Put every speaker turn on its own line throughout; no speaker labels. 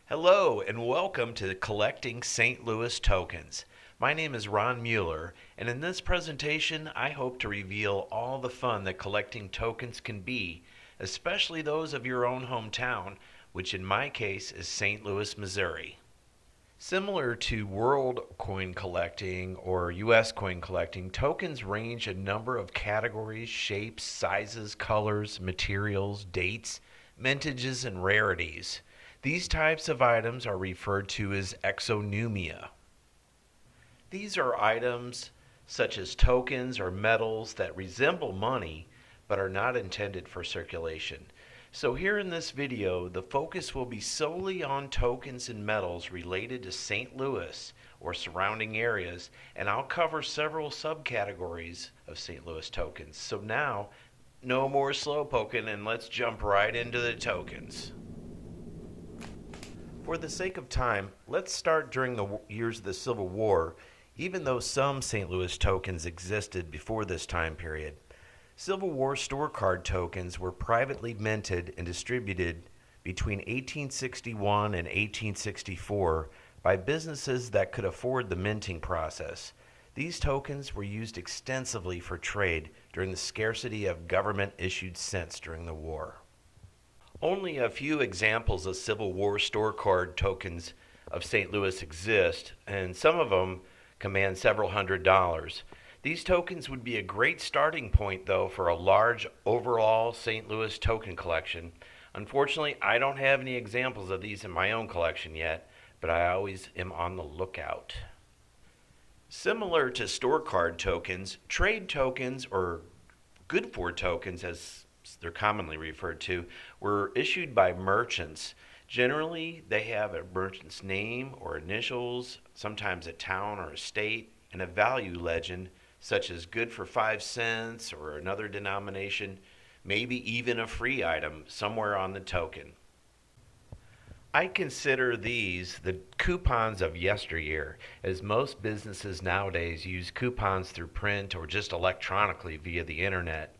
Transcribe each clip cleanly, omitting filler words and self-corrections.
Hello and welcome to Collecting St. Louis Tokens. My name is Ron Mueller, and in this presentation, I hope to reveal all the fun that collecting tokens can be, especially those of your own hometown, which in my case is St. Louis, Missouri. Similar to world coin collecting or US coin collecting, tokens range a number of categories, shapes, sizes, colors, materials, dates, mintages, and rarities. These types of items are referred to as exonumia. These are items such as tokens or metals that resemble money but are not intended for circulation. So here in this video, the focus will be solely on tokens and metals related to St. Louis or surrounding areas, and I'll cover several subcategories of St. Louis tokens. So now, no more slow poking and let's jump right into the tokens. For the sake of time, let's start during the years of the Civil War, even though some St. Louis tokens existed before this time period. Civil War store card tokens were privately minted and distributed between 1861 and 1864 by businesses that could afford the minting process. These tokens were used extensively for trade during the scarcity of government-issued cents during the war. Only a few examples of Civil War store card tokens of St. Louis exist, and some of them command several $100s. These tokens would be a great starting point, though, for a large overall St. Louis token collection. Unfortunately, I don't have any examples of these in my own collection yet, but I always am on the lookout. Similar to store card tokens, trade tokens, or good for tokens as they're commonly referred to, were issued by merchants. Generally, they have a merchant's name or initials, sometimes a town or a state, and a value legend such as good for 5 cents or another denomination, maybe even a free item somewhere on the token. I consider these the coupons of yesteryear, as most businesses nowadays use coupons through print or just electronically via the internet.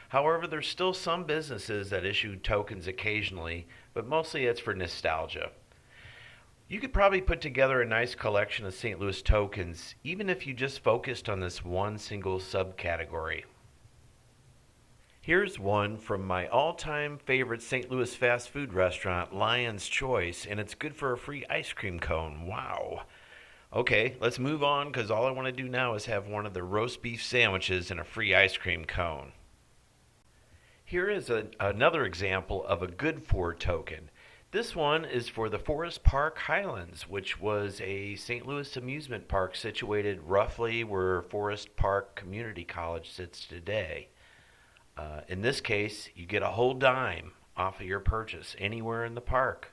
However, there's still some businesses that issue tokens occasionally, but mostly it's for nostalgia. You could probably put together a nice collection of St. Louis tokens, even if you just focused on this one single subcategory. Here's one from my all-time favorite St. Louis fast food restaurant, Lion's Choice, and it's good for a free ice cream cone. Wow. Okay, let's move on because all I want to do now is have one of the roast beef sandwiches and a free ice cream cone. Here is another example of a good for token. This one is for the Forest Park Highlands, which was a St. Louis amusement park situated roughly where Forest Park Community College sits today. In this case, you get a whole dime off of your purchase anywhere in the park.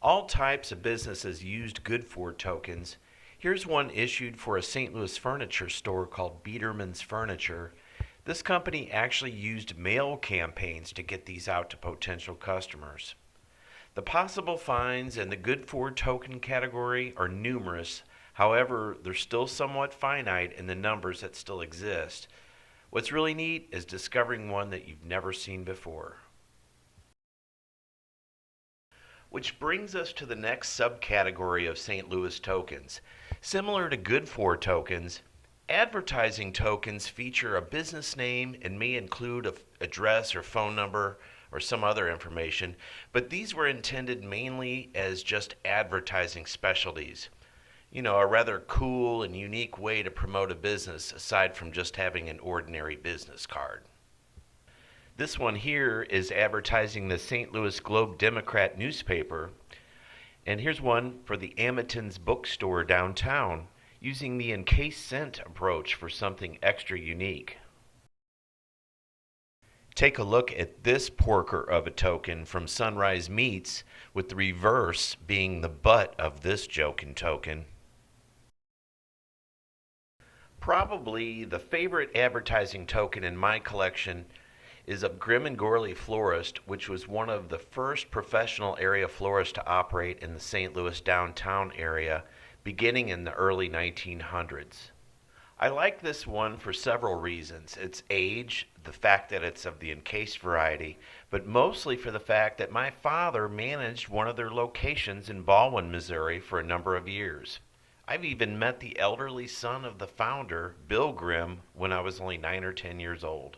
All types of businesses used good for tokens. Here's one issued for a St. Louis furniture store called Biederman's Furniture. This company actually used mail campaigns to get these out to potential customers. The possible finds in the good for token category are numerous. However, they're still somewhat finite in the numbers that still exist. What's really neat is discovering one that you've never seen before. Which brings us to the next subcategory of St. Louis tokens. Similar to good for tokens, advertising tokens feature a business name and may include an address or phone number or some other information, but these were intended mainly as just advertising specialties. You know, a rather cool and unique way to promote a business aside from just having an ordinary business card. This one here is advertising the St. Louis Globe-Democrat newspaper, and here's one for the Amatons bookstore downtown, using the encased cent approach for something extra unique. Take a look at this porker of a token from Sunrise Meats, with the reverse being the butt of this joking token. Probably the favorite advertising token in my collection is of Grim and Gorley Florist, which was one of the first professional area florists to operate in the St. Louis downtown area, beginning in the early 1900s. I like this one for several reasons. Its age, the fact that it's of the encased variety, but mostly for the fact that my father managed one of their locations in Baldwin, Missouri for a number of years. I've even met the elderly son of the founder, Bill Grimm, when I was only 9 or 10 years old.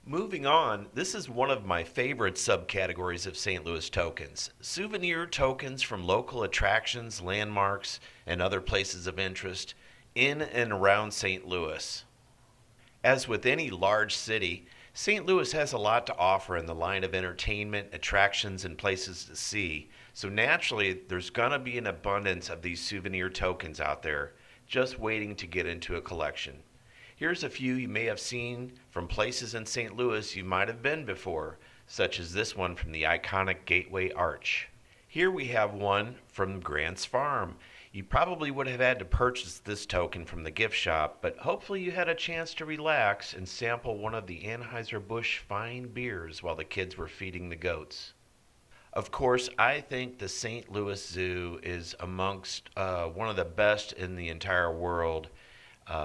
Moving on, this is one of my favorite subcategories of St. Louis tokens. Souvenir tokens from local attractions, landmarks, and other places of interest in and around St. Louis. As with any large city, St. Louis has a lot to offer in the line of entertainment, attractions, and places to see, so naturally there's going to be an abundance of these souvenir tokens out there just waiting to get into a collection. Here's a few you may have seen from places in St. Louis you might have been before, such as this one from the iconic Gateway Arch. Here we have one from Grant's Farm. You probably would have had to purchase this token from the gift shop, but hopefully you had a chance to relax and sample one of the Anheuser-Busch fine beers while the kids were feeding the goats. Of course, I think the St. Louis Zoo is amongst one of the best in the entire world.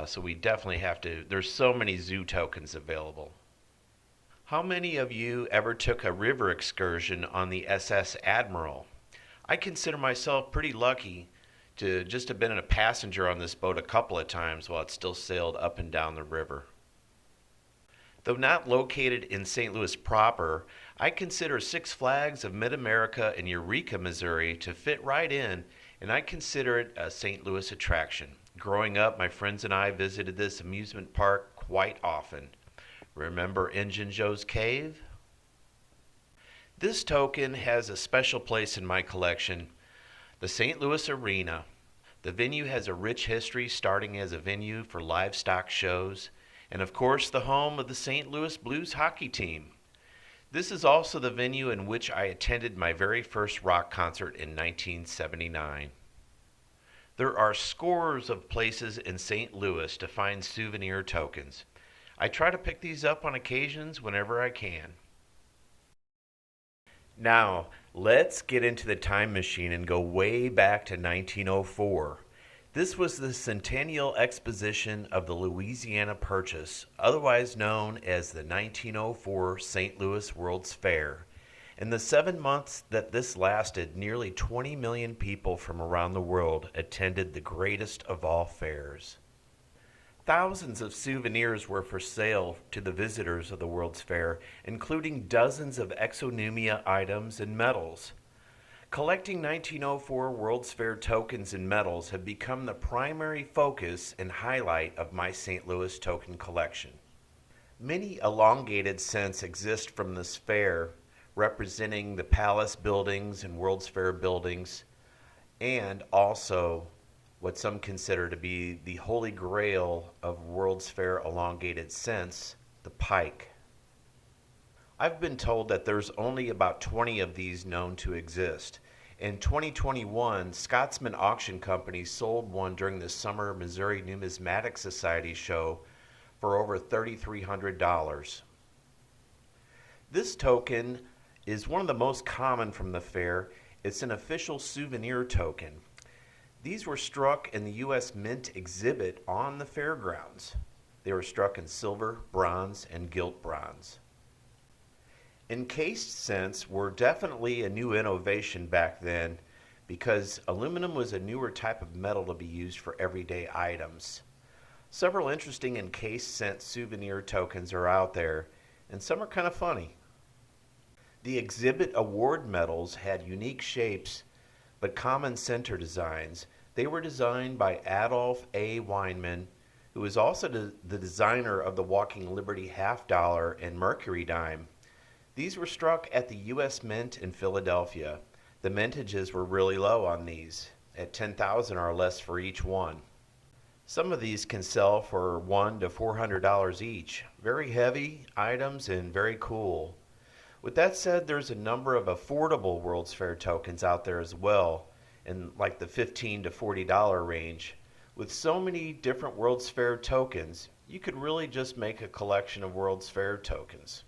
So we definitely have to, there's so many zoo tokens available. How many of you ever took a river excursion on the SS Admiral? I consider myself pretty lucky to just have been a passenger on this boat a couple of times while it still sailed up and down the river. Though not located in St. Louis proper, I consider Six Flags of Mid-America in Eureka, Missouri to fit right in, and I consider it a St. Louis attraction. Growing up, my friends and I visited this amusement park quite often. Remember Injun Joe's Cave? This token has a special place in my collection. The St. Louis Arena. The venue has a rich history, starting as a venue for livestock shows, and of course the home of the St. Louis Blues hockey team. This is also the venue in which I attended my very first rock concert in 1979. There are scores of places in St. Louis to find souvenir tokens. I try to pick these up on occasions whenever I can. Now, let's get into the time machine and go way back to 1904. This was the Centennial Exposition of the Louisiana Purchase, otherwise known as the 1904 St. Louis World's Fair. In the 7 months that this lasted, nearly 20 million people from around the world attended the greatest of all fairs. Thousands of souvenirs were for sale to the visitors of the World's Fair, including dozens of exonumia items and medals. Collecting 1904 World's Fair tokens and medals have become the primary focus and highlight of my St. Louis token collection. Many elongated cents exist from this fair, representing the palace buildings and World's Fair buildings, and also what some consider to be the holy grail of World's Fair elongated cents, the pike. I've been told that there's only about 20 of these known to exist. In 2021, Scotsman Auction Company sold one during the Summer Missouri Numismatic Society show for over $3,300. This token is one of the most common from the fair. It's an official souvenir token. These were struck in the U.S. Mint exhibit on the fairgrounds. They were struck in silver, bronze, and gilt bronze. Encased cents were definitely a new innovation back then because aluminum was a newer type of metal to be used for everyday items. Several interesting encased cent souvenir tokens are out there, and some are kind of funny. The exhibit award medals had unique shapes but common center designs. They were designed by Adolph A. Weinman, who is also the designer of the Walking Liberty half dollar and Mercury dime. These were struck at the U.S. Mint in Philadelphia. The mintages were really low on these, at $10,000 or less for each one. Some of these can sell for $100 to $400 each. Very heavy items and very cool. With that said, there's a number of affordable World's Fair tokens out there as well, in like the $15 to $40 range. With so many different World's Fair tokens, you could really just make a collection of World's Fair tokens.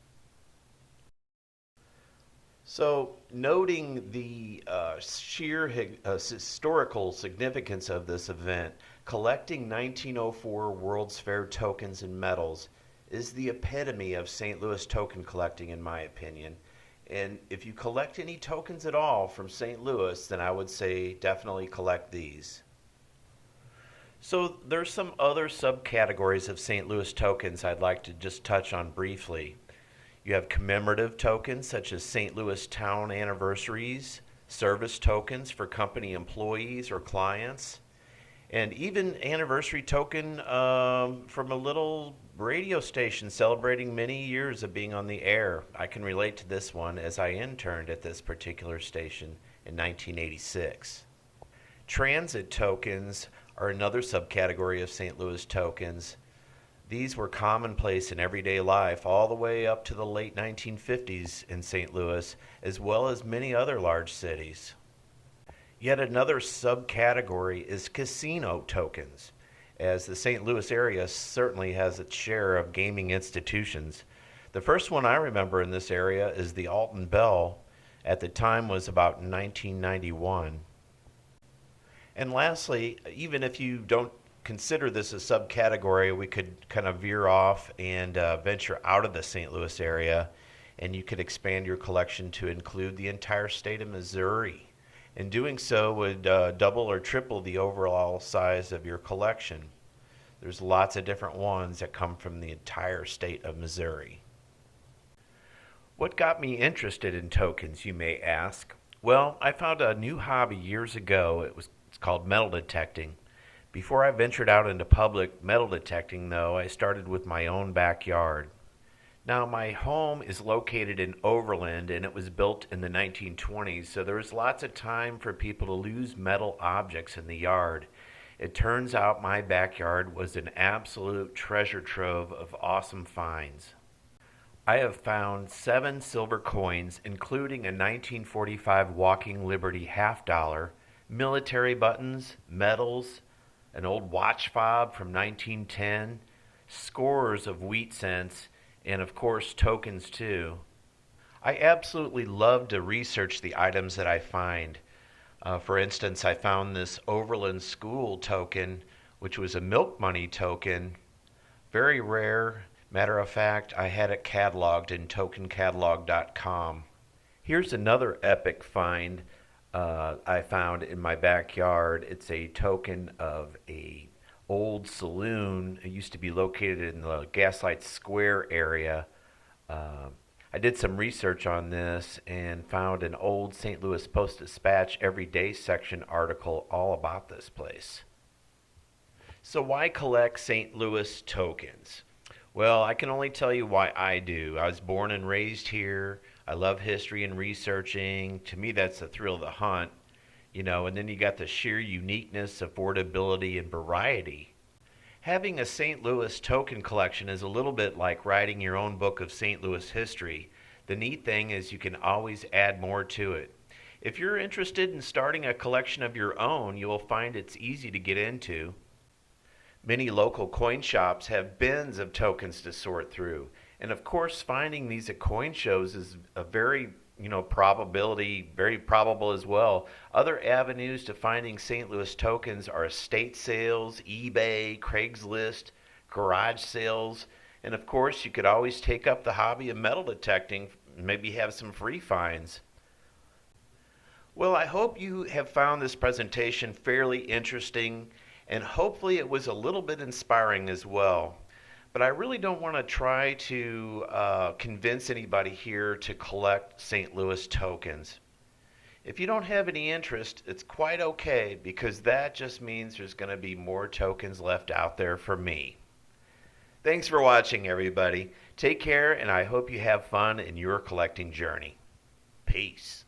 So, noting the sheer historical significance of this event, collecting 1904 World's Fair tokens and medals is the epitome of St. Louis token collecting, in my opinion. And if you collect any tokens at all from St. Louis, then I would say definitely collect these. So, there's some other subcategories of St. Louis tokens I'd like to just touch on briefly. You have commemorative tokens such as St. Louis town anniversaries, service tokens for company employees or clients, and even anniversary token from a little radio station celebrating many years of being on the air. I can relate to this one as I interned at this particular station in 1986. Transit tokens are another subcategory of St. Louis tokens. These were commonplace in everyday life all the way up to the late 1950s in St. Louis, as well as many other large cities. Yet another subcategory is casino tokens, as the St. Louis area certainly has its share of gaming institutions. The first one I remember in this area is the Alton Bell. At the time was about 1991. And lastly, even if you don't consider this a subcategory, we could kind of veer off and venture out of the St. Louis area, and you could expand your collection to include the entire state of Missouri. And doing so would double or triple the overall size of your collection. There's lots of different ones that come from the entire state of Missouri. What got me interested in tokens, you may ask? Well, I found a new hobby years ago. It's called metal detecting. Before I ventured out into public metal detecting, though, I started with my own backyard. Now, my home is located in Overland, and it was built in the 1920s, so there was lots of time for people to lose metal objects in the yard. It turns out my backyard was an absolute treasure trove of awesome finds. I have found 7 silver coins, including a 1945 Walking Liberty half dollar, military buttons, medals, an old watch fob from 1910, scores of wheat cents, and of course tokens too. I absolutely love to research the items that I find. For instance, I found this Overland School token, which was a milk money token, very rare. Matter of fact, I had it cataloged in tokencatalog.com. Here's another epic find I found in my backyard. It's a token of a old saloon. It used to be located in the Gaslight Square area. I did some research on this and found an old St. Louis Post-Dispatch Everyday section article all about this place. So why collect St. Louis tokens? Well, I can only tell you why I do. I was born and raised here. I love history and researching. To me, that's the thrill of the hunt. And then you got the sheer uniqueness, affordability, and variety. Having a St. Louis token collection is a little bit like writing your own book of St. Louis history. The neat thing is you can always add more to it. If you're interested in starting a collection of your own, you will find it's easy to get into. Many local coin shops have bins of tokens to sort through. And of course, finding these at coin shows is a very very probable as well. Other avenues to finding St. Louis tokens are estate sales, eBay, Craigslist, garage sales, and of course, you could always take up the hobby of metal detecting, maybe have some free finds. Well, I hope you have found this presentation fairly interesting, and hopefully it was a little bit inspiring as well. But I really don't want to try to convince anybody here to collect St. Louis tokens. If you don't have any interest, it's quite okay, because that just means there's going to be more tokens left out there for me. Thanks for watching, everybody. Take care, and I hope you have fun in your collecting journey. Peace.